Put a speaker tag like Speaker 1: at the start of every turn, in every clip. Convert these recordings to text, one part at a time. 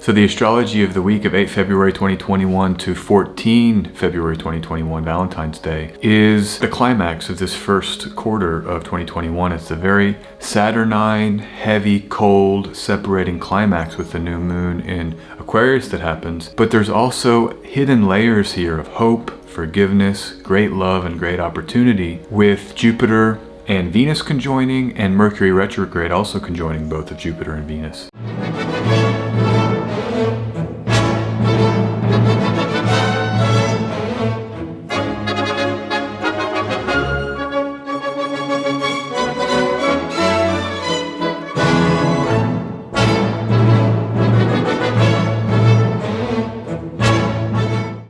Speaker 1: So the astrology of the week of 8 February 2021 to 14 February 2021, Valentine's Day, is the climax of this first quarter of 2021. It's a very saturnine, heavy, cold, separating climax with the new moon in Aquarius that happens. But there's also hidden layers here of hope, forgiveness, great love, and great opportunity with Jupiter and Venus conjoining and Mercury retrograde also conjoining both of Jupiter and Venus.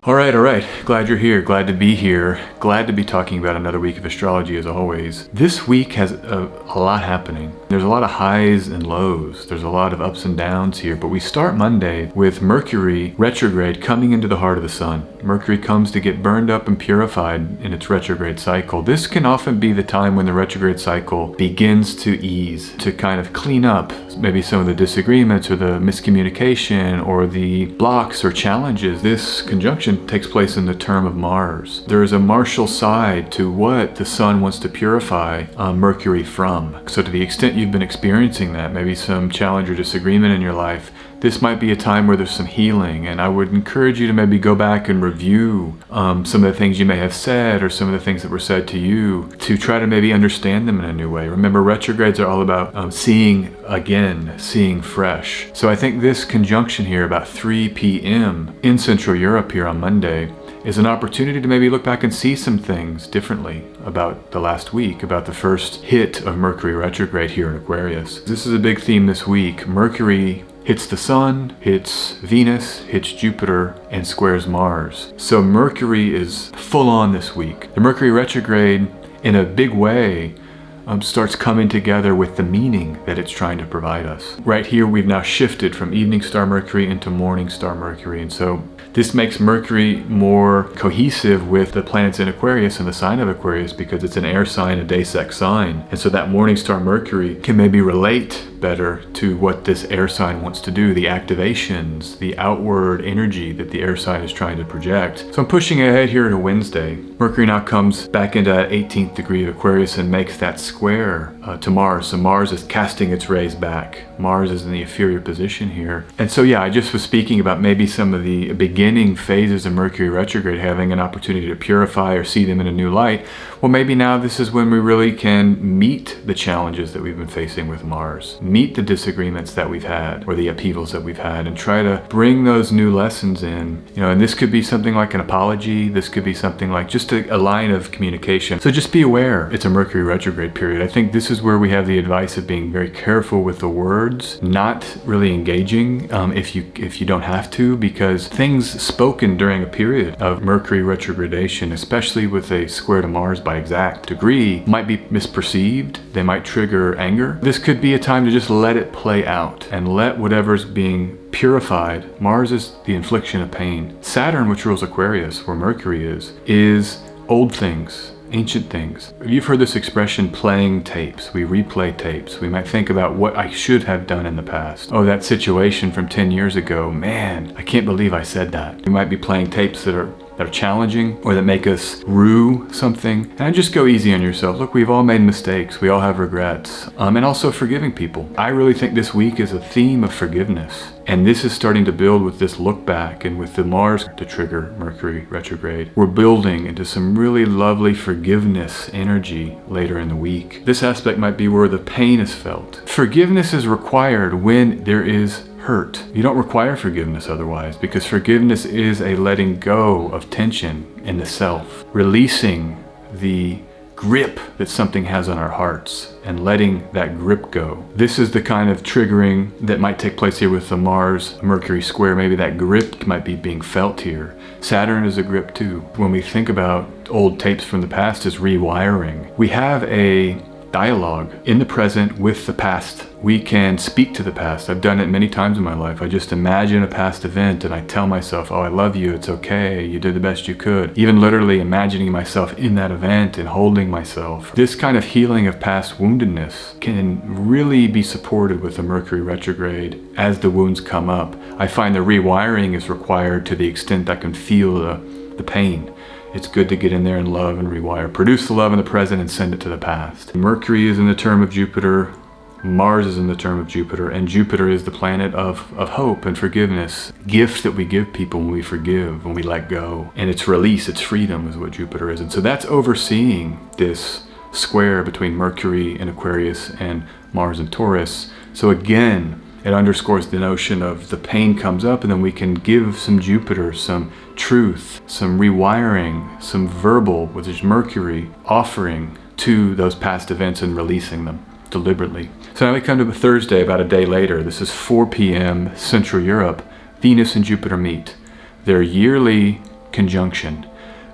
Speaker 1: All right. Glad you're here. Glad to be here. Glad to be talking about another week of astrology as always. This week has a lot happening. There's a lot of highs and lows. There's a lot of ups and downs here, but we start Monday with Mercury retrograde coming into the heart of the sun. Mercury comes to get burned up and purified in its retrograde cycle. This can often be the time when the retrograde cycle begins to ease, to kind of clean up maybe some of the disagreements or the miscommunication or the blocks or challenges. This conjunction takes place in the term of Mars. There is a martial side to what the sun wants to purify Mercury from. So to the extent you've been experiencing that, maybe some challenge or disagreement in your life, this might be a time where there's some healing, and I would encourage you to maybe go back and review some of the things you may have said or some of the things that were said to you to try to maybe understand them in a new way. Remember, retrogrades are all about seeing again, seeing fresh. So I think this conjunction here about 3 p.m. in Central Europe here on Monday is an opportunity to maybe look back and see some things differently about the last week, about the first hit of Mercury retrograde here in Aquarius. This is a big theme this week. Mercury hits the sun, hits Venus, hits Jupiter, and squares Mars. So Mercury is full on this week. The Mercury retrograde, in a big way, starts coming together with the meaning that it's trying to provide us. Right here, we've now shifted from evening star Mercury into morning star Mercury, and so this makes Mercury more cohesive with the planets in Aquarius and the sign of Aquarius because it's an air sign, a day-sec sign. And so that morning star Mercury can maybe relate better to what this air sign wants to do, the activations, the outward energy that the air sign is trying to project. So I'm pushing ahead here to Wednesday. Mercury now comes back into that 18th degree of Aquarius and makes that square to Mars. So Mars is casting its rays back. Mars is in the inferior position here. And so yeah, I just was speaking about maybe some of the beginning phases of Mercury retrograde having an opportunity to purify or see them in a new light. Well, maybe now this is when we really can meet the challenges that we've been facing with Mars, meet the disagreements that we've had or the upheavals that we've had, and try to bring those new lessons in. And this could be something like an apology. This could be something like just a line of communication. So just be aware it's a Mercury retrograde period. I think this is where we have the advice of being very careful with the words, not really engaging if you don't have to, because things spoken during a period of Mercury retrogradation, especially with a square to Mars by exact degree, might be misperceived. They might trigger anger. This could be a time to just let it play out and let whatever's being purified. Mars is the infliction of pain. Saturn, which rules Aquarius, where Mercury is old things, ancient things. You've heard this expression, playing tapes. We replay tapes. We might think about what I should have done in the past. Oh, that situation from 10 years ago, man, I can't believe I said that. We might be playing tapes that are challenging or that make us rue something. And I just go easy on yourself. Look, we've all made mistakes. We all have regrets. And also forgiving people. I really think this week is a theme of forgiveness. And this is starting to build with this look back and with the Mars to trigger Mercury retrograde. We're building into some really lovely forgiveness energy later in the week. This aspect might be where the pain is felt. Forgiveness is required when there is hurt. You don't require forgiveness otherwise, because forgiveness is a letting go of tension in the self, releasing the grip that something has on our hearts and letting that grip go. This is the kind of triggering that might take place here with the Mars Mercury square. Maybe that grip might be being felt here. Saturn is a grip too. When we think about old tapes from the past as rewiring, we have a dialogue in the present with the past. We can speak to the past. I've done it many times in my life. I just imagine a past event and I tell myself, oh, I love you, it's okay, you did the best you could. Even literally imagining myself in that event and holding myself. This kind of healing of past woundedness can really be supported with the Mercury retrograde as the wounds come up. I find the rewiring is required to the extent I can feel the pain. It's good to get in there and love and rewire. Produce the love in the present and send it to the past. Mercury is in the term of Jupiter. Mars is in the term of Jupiter, and Jupiter is the planet of hope and forgiveness. Gift that we give people when we forgive, when we let go. And it's release, it's freedom is what Jupiter is. And so that's overseeing this square between Mercury and Aquarius and Mars and Taurus. So again, it underscores the notion of the pain comes up and then we can give some Jupiter, some truth, some rewiring, some verbal, which is Mercury, offering to those past events and releasing them deliberately. So now we come to Thursday, about a day later. This is 4 p.m. Central Europe. Venus and Jupiter meet. Their yearly conjunction,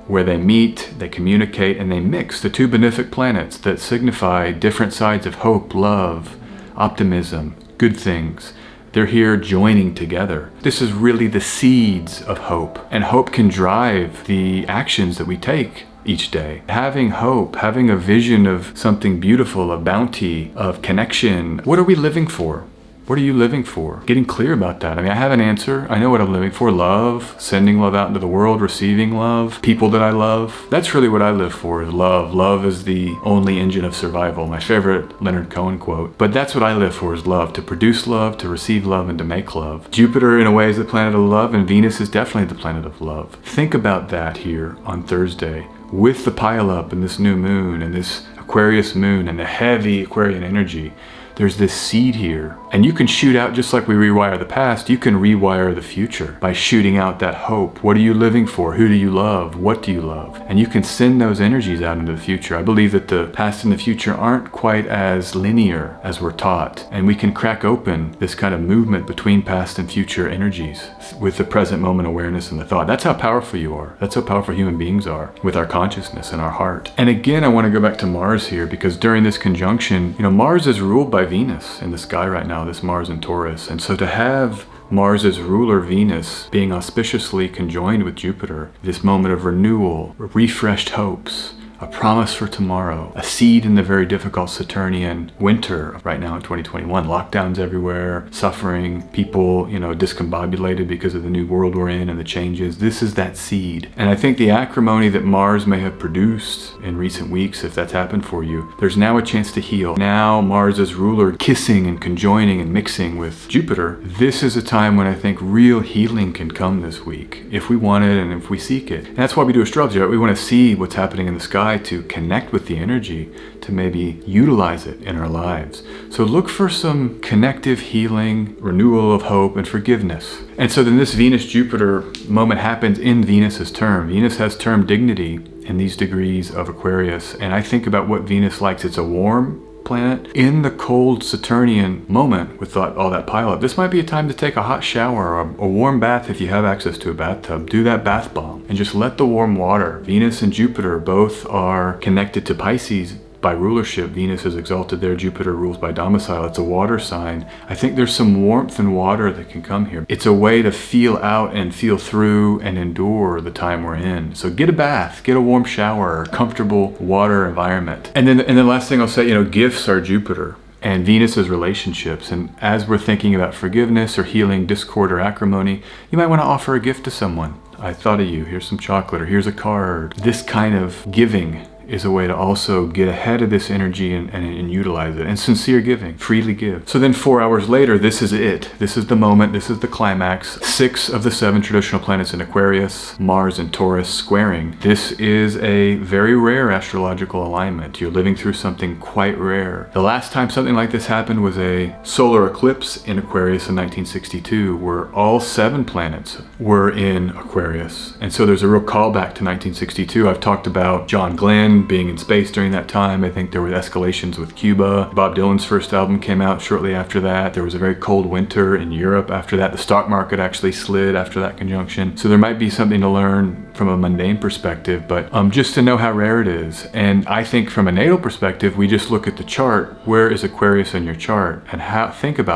Speaker 1: where they meet, they communicate, and they mix the two benefic planets that signify different sides of hope, love, optimism, good things. They're here joining together. This is really the seeds of hope, and hope can drive the actions that we take each day. Having hope, having a vision of something beautiful, of bounty, of connection. What are we living for? What are you living for? Getting clear about that. I mean, I have an answer. I know what I'm living for. Love, sending love out into the world, receiving love, people that I love. That's really what I live for, is love. Love is the only engine of survival. My favorite Leonard Cohen quote. But that's what I live for, is love. To produce love, to receive love, and to make love. Jupiter in a way is the planet of love, and Venus is definitely the planet of love. Think about that here on Thursday with the pileup and this new moon and this Aquarius moon and the heavy Aquarian energy. There's this seed here, and you can shoot out, just like we rewire the past, you can rewire the future by shooting out that hope. What are you living for? Who do you love? What do you love? And you can send those energies out into the future. I believe that the past and the future aren't quite as linear as we're taught, and we can crack open this kind of movement between past and future energies with the present moment awareness and the thought. That's how powerful you are. That's how powerful human beings are, with our consciousness and our heart. And again, I want to go back to Mars here, because during this conjunction, Mars is ruled by Venus in the sky right now, this Mars and Taurus. And so to have Mars's ruler Venus being auspiciously conjoined with Jupiter, this moment of renewal, refreshed hopes, a promise for tomorrow, a seed in the very difficult Saturnian winter right now in 2021. Lockdowns everywhere, suffering, people, discombobulated because of the new world we're in and the changes. This is that seed. And I think the acrimony that Mars may have produced in recent weeks, if that's happened for you, there's now a chance to heal. Now Mars as ruler kissing and conjoining and mixing with Jupiter. This is a time when I think real healing can come this week, if we want it and if we seek it. And that's why we do astrology, right? We want to see what's happening in the sky, to connect with the energy, to maybe utilize it in our lives. So look for some connective healing, renewal of hope, and forgiveness. And so then this Venus-Jupiter moment happens in Venus's term. Venus has term dignity in these degrees of Aquarius. And I think about what Venus likes. It's a warm planet. In the cold Saturnian moment with all that pileup, this might be a time to take a hot shower or a warm bath if you have access to a bathtub. Do that bath bomb and just let the warm water. Venus and Jupiter both are connected to Pisces by rulership. Venus is exalted there, Jupiter rules by domicile. It's a water sign. I think there's some warmth and water that can come here. It's a way to feel out and feel through and endure the time we're in. So get a bath, get a warm shower, a comfortable water environment. And then the last thing I'll say, gifts are Jupiter and Venus is relationships. And as we're thinking about forgiveness or healing discord or acrimony, you might want to offer a gift to someone. I thought of you, here's some chocolate, or here's a card. This kind of giving is a way to also get ahead of this energy and utilize it. And sincere giving, freely give. So then 4 hours later, this is it. This is the moment, this is the climax. 6 of the 7 traditional planets in Aquarius, Mars and Taurus squaring. This is a very rare astrological alignment. You're living through something quite rare. The last time something like this happened was a solar eclipse in Aquarius in 1962, where all 7 planets were in Aquarius. And so there's a real callback to 1962. I've talked about John Glenn being in space during that time. I think there were escalations with Cuba. Bob Dylan's first album came out shortly after that. There was a very cold winter in Europe after that. The stock market actually slid after that conjunction. So there might be something to learn from a mundane perspective, but just to know how rare it is. And I think from a natal perspective, we just look at the chart. Where is Aquarius in your chart? And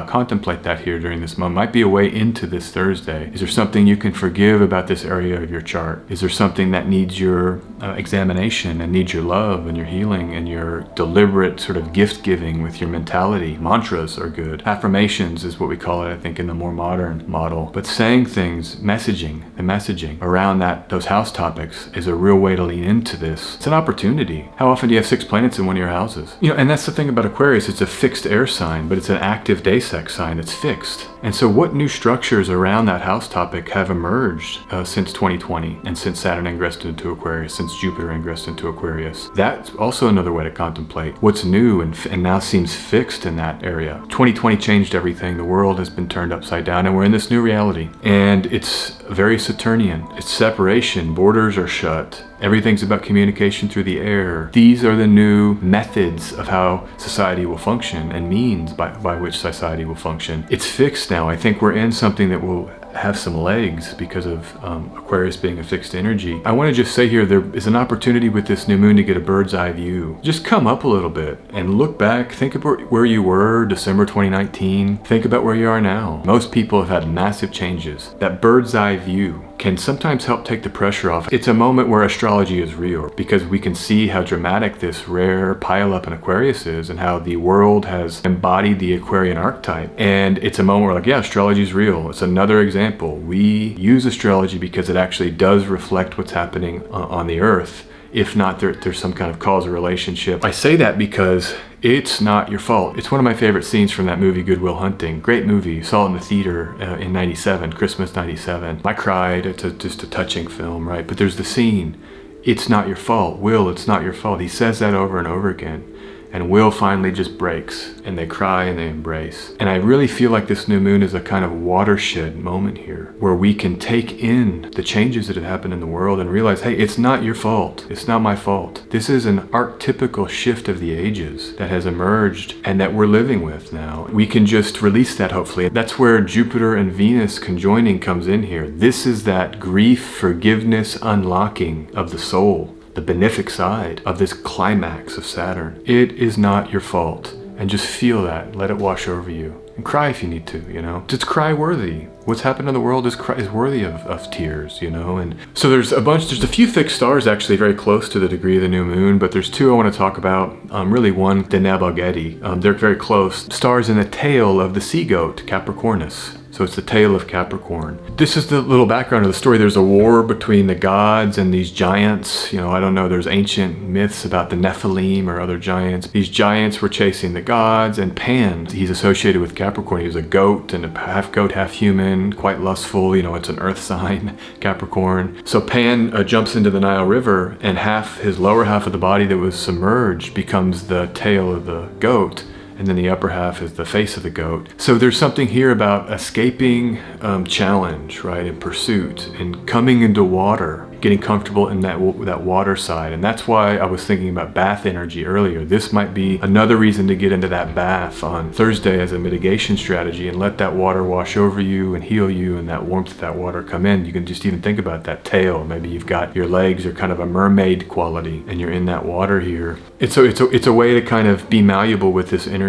Speaker 1: contemplate that here during this month. Might be a way into this Thursday. Is there something you can forgive about this area of your chart? Is there something that needs your examination and needs your love and your healing and your deliberate sort of gift giving with your mentality? Mantras are good. Affirmations is what we call it, I think, in the more modern model. But saying things, the messaging around those house topics is a real way to lean into this. It's an opportunity. How often do you have 6 planets in one of your houses? And that's the thing about Aquarius. It's a fixed air sign, but it's an active day-sec sign. It's fixed. And so what new structures around that house topic have emerged since 2020 and since Saturn ingressed into Aquarius, since Jupiter ingressed into Aquarius? That's also another way to contemplate what's new and now seems fixed in that area. 2020 changed everything. The world has been turned upside down and we're in this new reality. And it's very Saturnian. It's separation. Borders are shut. Everything's about communication through the air. These are the new methods of how society will function and means by which society will function. It's fixed now. I think we're in something that will have some legs because of Aquarius being a fixed energy. I want to just say here, there is an opportunity with this new moon to get a bird's eye view. Just come up a little bit and look back. Think about where you were December 2019. Think about where you are now. Most people have had massive changes. That bird's eye view can sometimes help take the pressure off. It's a moment where astrology is real because we can see how dramatic this rare pileup in Aquarius is and how the world has embodied the Aquarian archetype. And it's a moment where like, yeah, astrology is real. It's another example. We use astrology because it actually does reflect what's happening on the earth. If not, there's some kind of causal relationship. I say that because it's not your fault. It's one of my favorite scenes from that movie, Good Will Hunting. Great movie. Saw it in the theater in 97, Christmas 97. I cried. It's just a touching film, right? But there's the scene. It's not your fault. Will, it's not your fault. He says that over and over again. And Will finally just breaks, and they cry and they embrace. And I really feel like this new moon is a kind of watershed moment here, where we can take in the changes that have happened in the world and realize, hey, it's not your fault. It's not my fault. This is an archetypical shift of the ages that has emerged and that we're living with now. We can just release that, hopefully. That's where Jupiter and Venus conjoining comes in here. This is that grief, forgiveness, unlocking of the soul. The benefic side of this climax of Saturn. It is not your fault. And just feel that. Let it wash over you. And cry if you need to, It's cry worthy. What's happened in the world is worthy of tears, And so there's a few fixed stars actually very close to the degree of the new moon, but there's 2 I want to talk about. Really one, Deneb Algedi. They're very close. Stars in the tail of the sea goat, Capricornus. So it's the tail of Capricorn. This is the little background of the story. There's a war between the gods and these giants. I don't know, there's ancient myths about the Nephilim or other giants. These giants were chasing the gods, and Pan, he's associated with Capricorn. He was a goat and a half goat, half human, quite lustful. It's an earth sign, Capricorn. So Pan jumps into the Nile River, and his lower half of the body that was submerged becomes the tail of the goat. And then the upper half is the face of the goat. So there's something here about escaping challenge, right, and pursuit, and coming into water, getting comfortable in that water side. And that's why I was thinking about bath energy earlier. This might be another reason to get into that bath on Thursday as a mitigation strategy and let that water wash over you and heal you, and that warmth of that water come in. You can just even think about that tail. Maybe you've got your legs are kind of a mermaid quality and you're in that water here. It's a way to kind of be malleable with this energy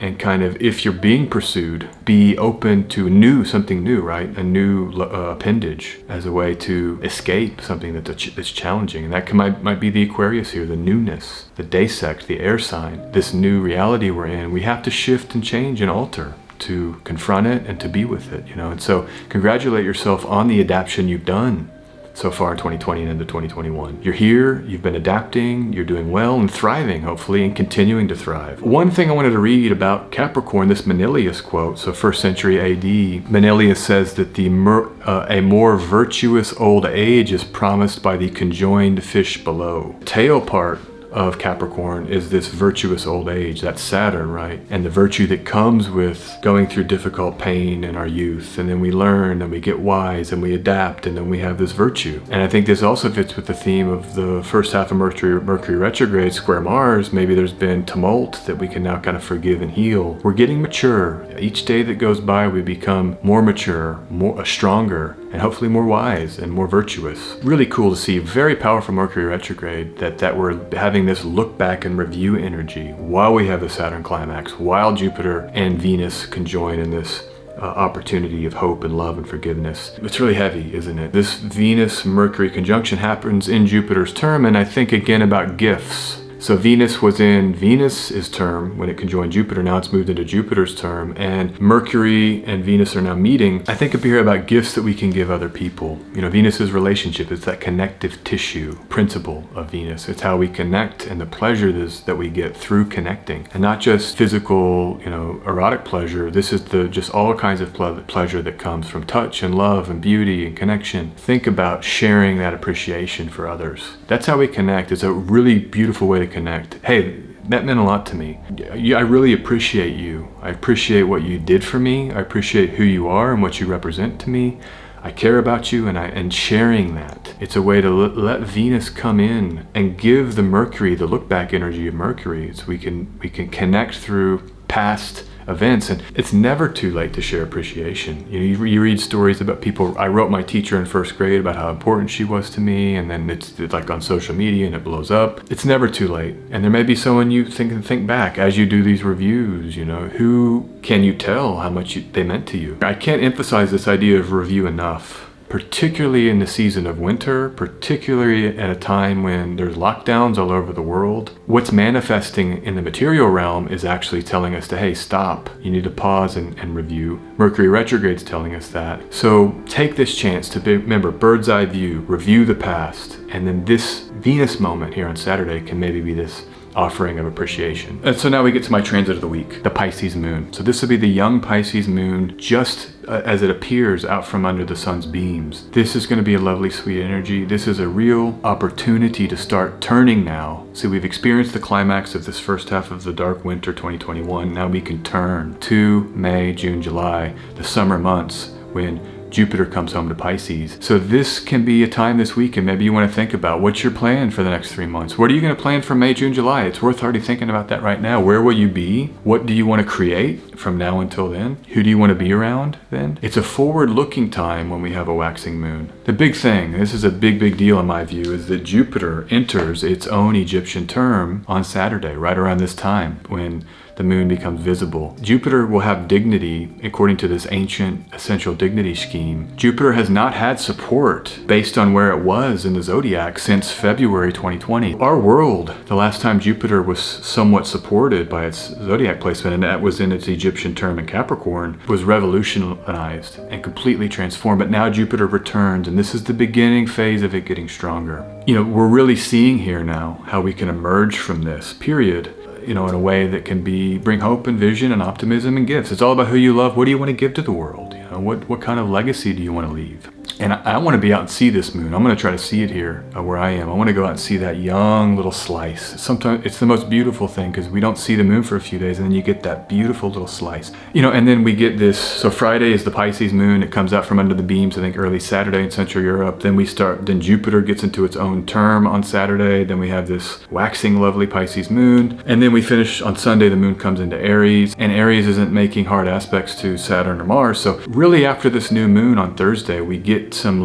Speaker 1: and kind of, if you're being pursued, be open to something new, right? A new appendage as a way to escape something that's challenging. And that might be the Aquarius here, the newness, the day-sect, the air sign, this new reality we're in. We have to shift and change and alter to confront it and to be with it, And so congratulate yourself on the adaptation you've done so far in 2020 and into 2021. You're here, you've been adapting, you're doing well and thriving, hopefully, and continuing to thrive. One thing I wanted to read about Capricorn, this Manilius quote, so 1st century AD, Manilius says that a more virtuous old age is promised by the conjoined fish below. Tail part of Capricorn is this virtuous old age. That's Saturn, right? And the virtue that comes with going through difficult pain in our youth. And then we learn and we get wise and we adapt, and then we have this virtue. And I think this also fits with the theme of the first half of Mercury retrograde square Mars. Maybe there's been tumult that we can now kind of forgive and heal. We're getting mature. Each day that goes by, we become more mature, more stronger, and hopefully more wise and more virtuous. Really cool to see. Very powerful Mercury retrograde that we're having this look back and review energy while we have the Saturn climax, while Jupiter and Venus conjoin in this opportunity of hope and love and forgiveness. It's really heavy, isn't it? This Venus-Mercury conjunction happens in Jupiter's term, and I think again about gifts. So Venus was in Venus's term when it conjoined Jupiter. Now it's moved into Jupiter's term, and Mercury and Venus are now meeting. I think up here about gifts that we can give other people. You know, Venus's relationship is that connective tissue principle of Venus. It's how we connect and the pleasure that we get through connecting, and not just physical, you know, erotic pleasure. This is just all kinds of pleasure that comes from touch and love and beauty and connection. Think about sharing that appreciation for others. That's how we connect. It's a really beautiful way to connect. Hey, that meant a lot to me. I really appreciate you. I appreciate what you did for me. I appreciate who you are and what you represent to me. I care about you, and sharing that. It's a way to let Venus come in and give the Mercury, the look back energy of Mercury, so we can connect through past events. And it's never too late to share appreciation. You read stories about people. I wrote my teacher in first grade about how important she was to me, and then it's like on social media and it blows up. It's never too late. And there may be someone you think back as you do these reviews, you know, who can you tell how much they meant to you? I can't emphasize this idea of review enough. Particularly in the season of winter, particularly at a time when there's lockdowns all over the world. What's manifesting in the material realm is actually telling us to, hey, stop. You need to pause and review. Mercury retrograde's telling us that. So take this chance to remember, bird's eye view, review the past, and then this Venus moment here on Saturday can maybe be this offering of appreciation. And so now we get to my transit of the week, the Pisces moon. So this will be the young Pisces moon just as it appears out from under the sun's beams. This is going to be a lovely, sweet energy. This is a real opportunity to start turning now. So we've experienced the climax of this first half of the dark winter 2021. Now we can turn to May, June, July, the summer months when Jupiter comes home to Pisces. So this can be a time this week, and maybe you want to think about what's your plan for the next 3 months. What are you going to plan for May, June, July? It's worth already thinking about that right now. Where will you be? What do you want to create from now until then? Who do you want to be around then? It's a forward-looking time when we have a waxing moon. The big thing, this is a big deal in my view, is that Jupiter enters its own Egyptian term on Saturday, right around this time when the moon becomes visible. Jupiter will have dignity according to this ancient essential dignity scheme. Jupiter has not had support based on where it was in the zodiac since February 2020. Our world, the last time Jupiter was somewhat supported by its zodiac placement, and that was in its Egyptian term in Capricorn, was revolutionized and completely transformed. But now Jupiter returns, and this is the beginning phase of it getting stronger. You know, we're really seeing here now how we can emerge from this period, you know, in a way that can bring hope and vision and optimism and gifts. It's all about who you love. What do you want to give to the world? You know, what kind of legacy do you want to leave? And I want to be out and see this moon. I'm going to try to see it here where I am. I want to go out and see that young little slice. Sometimes it's the most beautiful thing because we don't see the moon for a few days, and then you get that beautiful little slice. You know, and then we get this. So Friday is the Pisces moon. It comes out from under the beams, I think early Saturday in Central Europe. Then Jupiter gets into its own term on Saturday. Then we have this waxing lovely Pisces moon. And then we finish on Sunday, the moon comes into Aries, and Aries isn't making hard aspects to Saturn or Mars. So really after this new moon on Thursday, we get some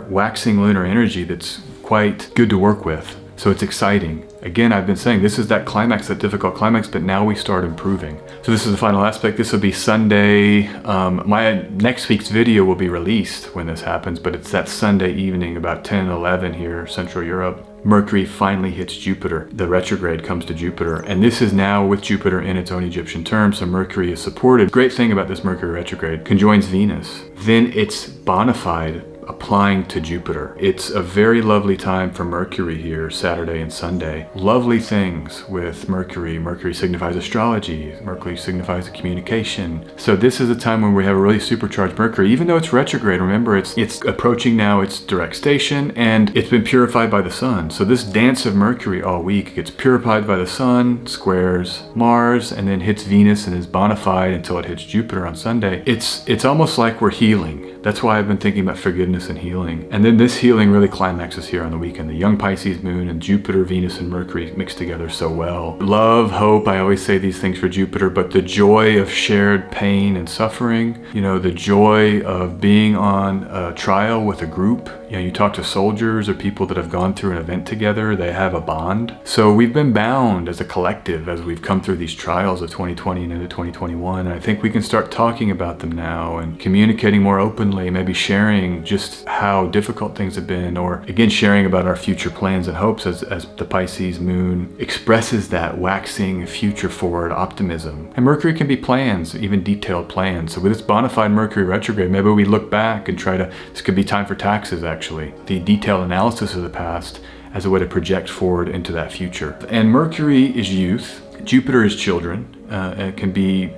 Speaker 1: waxing lunar energy that's quite good to work with. So it's exciting. Again, I've been saying this is that climax, that difficult climax, but now we start improving. So this is the final aspect. This will be Sunday. My next week's video will be released when this happens, but it's that Sunday evening about 10, 11 here, Central Europe. Mercury finally hits Jupiter. The retrograde comes to Jupiter, and this is now with Jupiter in its own Egyptian term, so Mercury is supported. Great thing about this Mercury retrograde, conjoins Venus. Then it's bona fide applying to Jupiter. It's a very lovely time for Mercury here, Saturday and Sunday. Lovely things with Mercury. Mercury signifies astrology. Mercury signifies communication. So this is a time when we have a really supercharged Mercury. Even though it's retrograde, remember it's approaching now its direct station, and it's been purified by the sun. So this dance of Mercury all week gets purified by the sun, squares Mars, and then hits Venus and is bona fide until it hits Jupiter on Sunday. It's almost like we're healing. That's why I've been thinking about forgiveness and healing. And then this healing really climaxes here on the weekend. The young Pisces moon and Jupiter, Venus, and Mercury mix together so well. Love, hope, I always say these things for Jupiter, but the joy of shared pain and suffering, the joy of being on a trial with a group. You talk to soldiers or people that have gone through an event together, they have a bond. So we've been bound as a collective as we've come through these trials of 2020 and into 2021. And I think we can start talking about them now and communicating more openly, maybe sharing just how difficult things have been, or again, sharing about our future plans and hopes as the Pisces moon expresses that waxing future forward optimism. And Mercury can be plans, even detailed plans. So with this bona fide Mercury retrograde, maybe we look back and this could be time for taxes actually, the detailed analysis of the past as a way to project forward into that future. And Mercury is youth, Jupiter is children. It can be,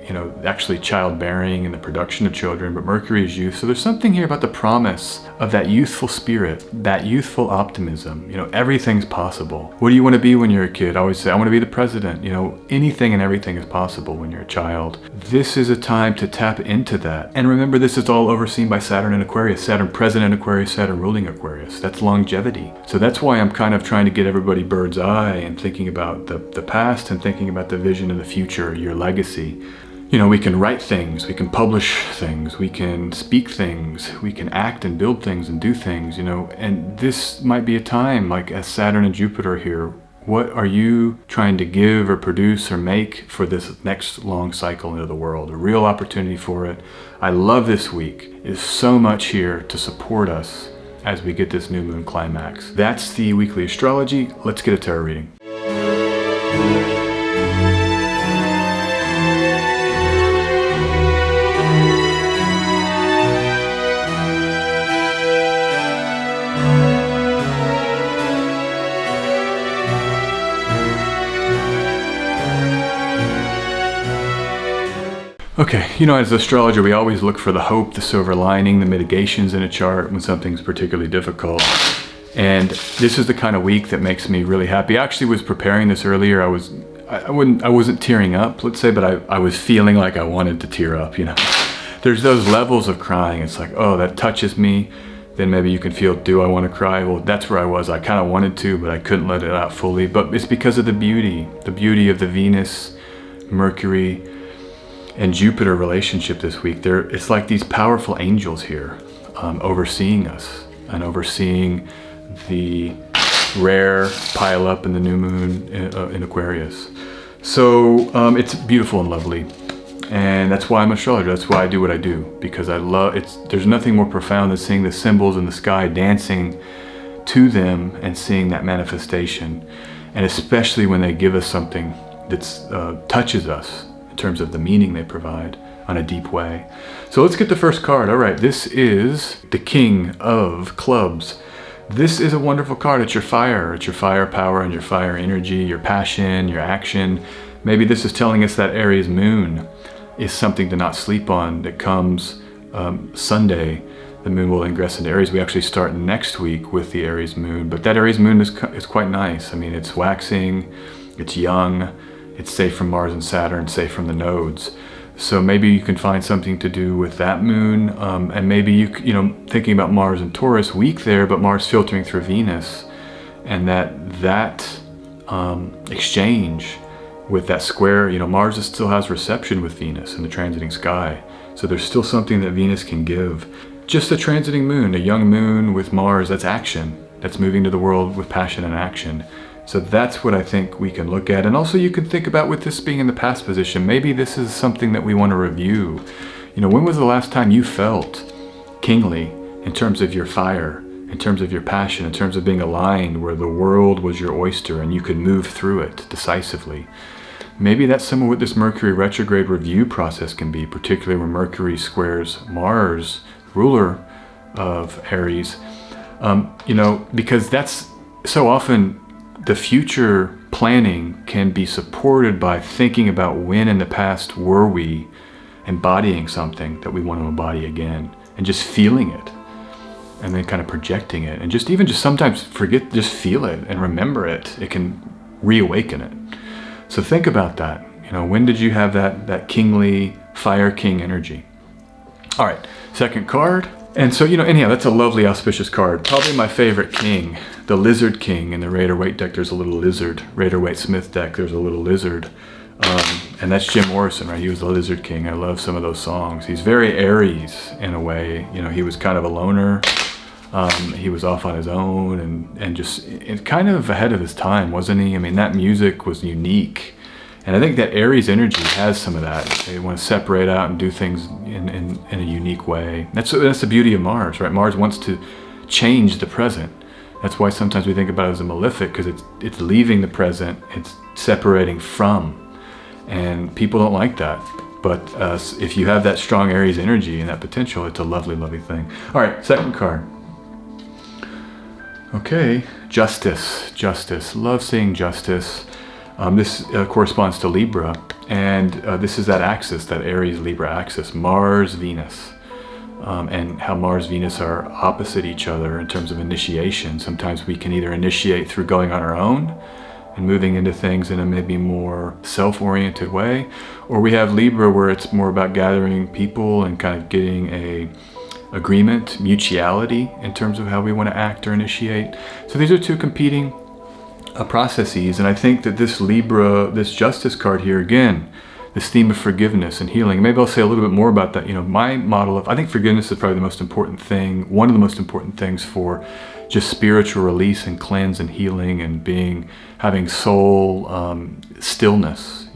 Speaker 1: actually childbearing and the production of children, but Mercury is youth. So there's something here about the promise of that youthful spirit, that youthful optimism. Everything's possible. What do you want to be when you're a kid? I always say, I want to be the president. Anything and everything is possible when you're a child. This is a time to tap into that. And remember, this is all overseen by Saturn in Aquarius. Saturn present in Aquarius, Saturn ruling Aquarius. That's longevity. So that's why I'm kind of trying to get everybody bird's eye and thinking about the past and thinking about the vision of the future, your legacy. We can write things, we can publish things, we can speak things, we can act and build things and do things, and this might be a time, like as Saturn and Jupiter here, what are you trying to give or produce or make for this next long cycle into the world? A real opportunity for it. I love this week. There's so much here to support us as we get this new moon climax. That's the weekly astrology. Let's get a tarot reading. Okay, as an astrologer, we always look for the hope, the silver lining, the mitigations in a chart when something's particularly difficult. And this is the kind of week that makes me really happy. I actually was preparing this earlier. I wasn't tearing up, let's say, but I was feeling like I wanted to tear up, There's those levels of crying. It's like, oh, that touches me. Then maybe you can feel, do I want to cry? Well, that's where I was. I kind of wanted to, but I couldn't let it out fully. But it's because of the beauty of the Venus, Mercury, and Jupiter relationship this week. It's like these powerful angels here overseeing us and overseeing the rare pile up in the new moon in Aquarius. So it's beautiful and lovely. And that's why I'm an astrologer. That's why I do what I do, because I love it. There's nothing more profound than seeing the symbols in the sky, dancing to them and seeing that manifestation. And especially when they give us something that touches us in terms of the meaning they provide on a deep way. So let's get the first card. All right, this is the King of Clubs. This is a wonderful card. It's your fire. It's your firepower and your fire energy, your passion, your action. Maybe this is telling us that Aries moon is something to not sleep on that comes Sunday. The moon will ingress into Aries. We actually start next week with the Aries moon, but that Aries moon is quite nice. I mean, it's waxing, it's young, it's safe from Mars and Saturn, safe from the nodes. So maybe you can find something to do with that moon, and maybe you thinking about Mars and Taurus, weak there, but Mars filtering through Venus, and that exchange with that square. Mars still has reception with Venus in the transiting sky, so there's still something that Venus can give. Just a transiting moon, a young moon with Mars, that's action, that's moving to the world with passion and action. So that's what I think we can look at. And also you can think about, with this being in the past position, maybe this is something that we want to review. When was the last time you felt kingly in terms of your fire, in terms of your passion, in terms of being aligned, where the world was your oyster and you could move through it decisively? Maybe that's some of what this Mercury retrograde review process can be, particularly when Mercury squares Mars, ruler of Aries. Because that's so often the future planning can be supported by thinking about when in the past were we embodying something that we want to embody again, and just feeling it, and then kind of projecting it, and just sometimes just feel it and remember it. It can reawaken it. So think about that. When did you have that kingly fire king energy? All right, second card. And so, anyhow, that's a lovely auspicious card. Probably my favorite king, the Lizard King. In the Rider-Waite deck, there's a little lizard. Rider-Waite-Smith deck, there's a little lizard. And that's Jim Morrison, right? He was the Lizard King. I love some of those songs. He's very Aries in a way. He was kind of a loner. He was off on his own and just kind of ahead of his time, wasn't he? I mean, that music was unique. And I think that Aries energy has some of that. They want to separate out and do things in a unique way. That's the beauty of Mars, right? Mars wants to change the present. That's why sometimes we think about it as a malefic, because it's leaving the present, it's separating from. And people don't like that. But if you have that strong Aries energy and that potential, it's a lovely, lovely thing. All right, second card. Okay, justice. Love seeing justice. This corresponds to Libra, and this is that axis, that Aries-Libra axis, Mars-Venus, and how Mars-Venus are opposite each other in terms of initiation. Sometimes we can either initiate through going on our own and moving into things in a maybe more self-oriented way, or we have Libra where it's more about gathering people and kind of getting a agreement, mutuality in terms of how we want to act or initiate. So these are two competing processes, and I think that this justice card here, again, this theme of forgiveness and healing. Maybe I'll say a little bit more about that. My model of, I think forgiveness is probably the most important thing, one of the most important things for just spiritual release and cleanse and healing and having soul stillness.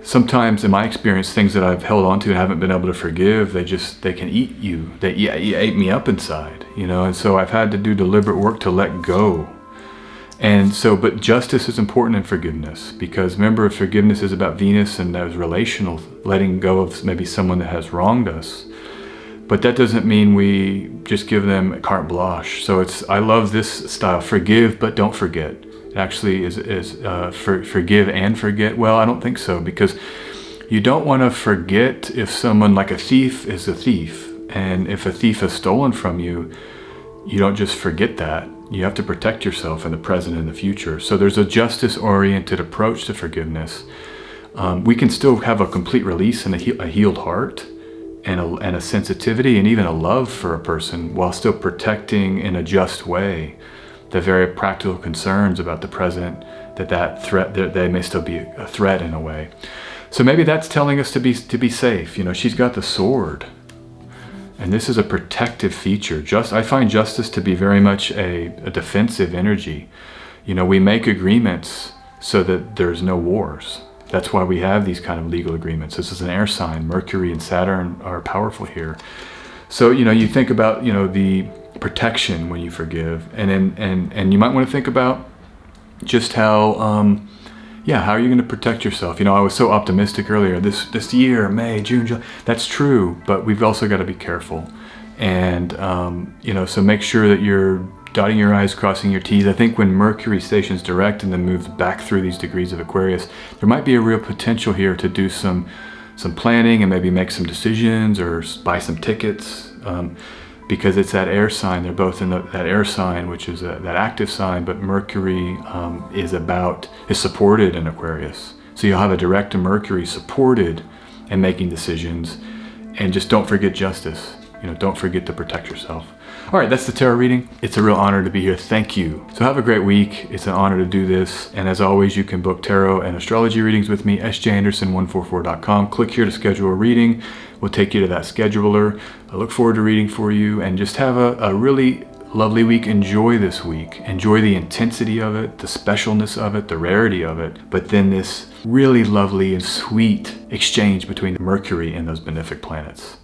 Speaker 1: Sometimes in my experience, things that I've held on to and haven't been able to forgive, they can eat you. They ate me up inside, and so I've had to do deliberate work to let go. And so, but justice is important in forgiveness, because remember, forgiveness is about Venus and that was relational, letting go of maybe someone that has wronged us. But that doesn't mean we just give them carte blanche. So I love this style, forgive but don't forget. It actually is forgive and forget. Well, I don't think so, because you don't want to forget if someone, like a thief is a thief. And if a thief has stolen from you, you don't just forget that. You have to protect yourself in the present and the future. So there's a justice-oriented approach to forgiveness. We can still have a complete release and a healed heart and a sensitivity and even a love for a person, while still protecting in a just way the very practical concerns about the present, that threat, that they may still be a threat in a way. So maybe that's telling us to be safe. She's got the sword. And this is a protective feature. I find justice to be very much a defensive energy. We make agreements so that there's no wars. That's why we have these kind of legal agreements. This is an air sign. Mercury and Saturn are powerful here. So, you think about, the protection when you forgive. And you might want to think about just how are you going to protect yourself? I was so optimistic earlier. This year, May, June, July, that's true, but we've also got to be careful. And, so make sure that you're dotting your I's, crossing your T's. I think when Mercury stations direct and then moves back through these degrees of Aquarius, there might be a real potential here to do some planning and maybe make some decisions or buy some tickets. Because it's that air sign. They're both in that air sign, which is that active sign, but Mercury is supported in Aquarius. So you'll have a direct Mercury supported and making decisions. And just don't forget justice. Don't forget to protect yourself. All right, that's the tarot reading. It's a real honor to be here. Thank you. So have a great week. It's an honor to do this. And as always, you can book tarot and astrology readings with me, sjanderson144.com. Click here to schedule a reading. We'll take you to that scheduler. I look forward to reading for you, and just have a really lovely week. Enjoy this week. Enjoy the intensity of it, the specialness of it, the rarity of it, but then this really lovely and sweet exchange between Mercury and those benefic planets.